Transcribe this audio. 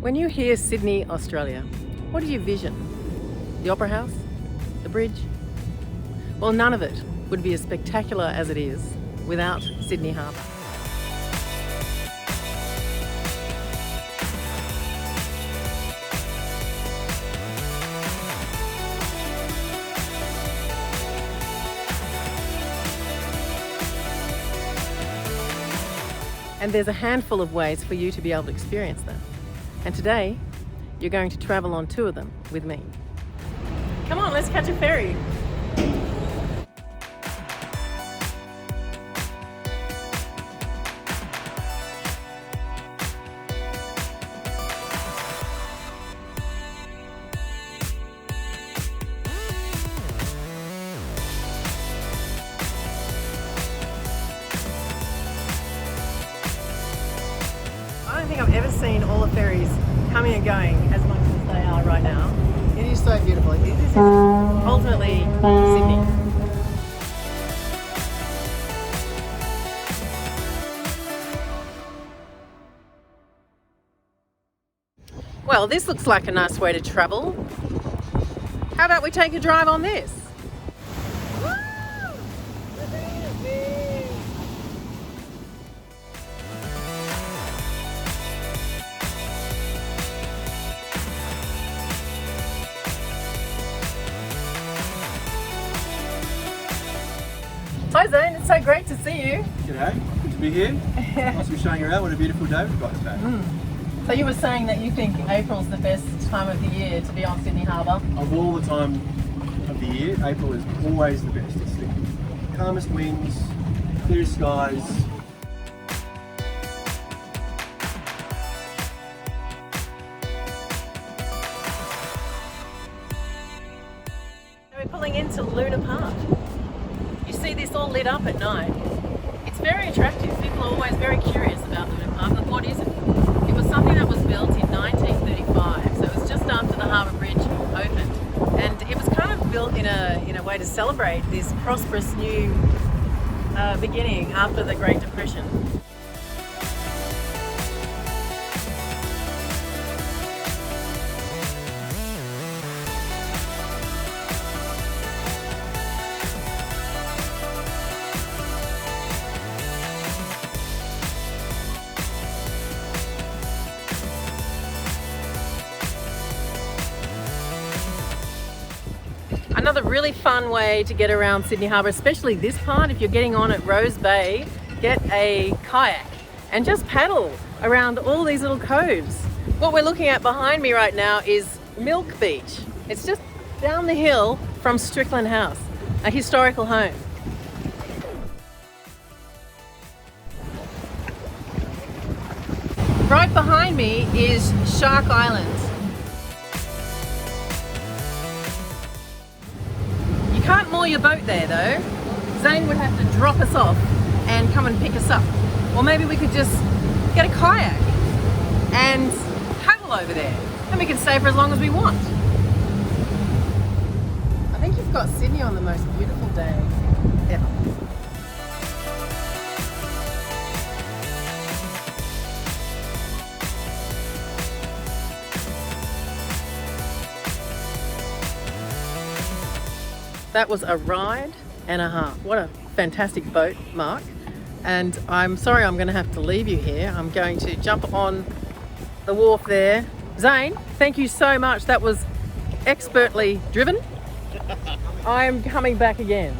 When you hear Sydney, Australia, what do you vision? The Opera House? The bridge? Well, none of it would be as spectacular as it is without Sydney Harbour. And there's a handful of ways for you to be able to experience that. And today, you're going to travel on two of them with me. Come on, let's catch a ferry. I don't think I've ever seen all the ferries coming and going as much as they are right now. It is so beautiful. This is ultimately Sydney. Well, this looks like a nice way to travel. How about we take a drive on this? Hi Zane, it's so great to see you. G'day, good to be here. Nice to be showing you around. What a beautiful day we've got today. So you were saying that you think April's the best time of the year to be on Sydney Harbour? Of all the time of the year, April is always the best. It's the calmest winds, clear skies. We're pulling into Luna Park. You see this all lit up at night. It's very attractive. People are always very curious about Luna Park. Look, what is it? It was something that was built in 1935, so it was just after the Harbour Bridge opened. And it was kind of built in a way to celebrate this prosperous new beginning after the Great Depression. Another really fun way to get around Sydney Harbour, especially this part, if you're getting on at Rose Bay, get a kayak and just paddle around all these little coves. What we're looking at behind me right now is Milk Beach. It's just down the hill from Strickland House, a historical home. Right behind me is Shark Island. Can't moor your boat there though. Zane would have to drop us off and come and pick us up. Or maybe we could just get a kayak and paddle over there. And we can stay for as long as we want. I think you've got Sydney on the most beautiful day ever. That was a ride and a half. What a fantastic boat, Mark. And I'm sorry I'm going to have to leave you here. I'm going to jump on the wharf there. Zane, thank you so much. That was expertly driven. I'm coming back again.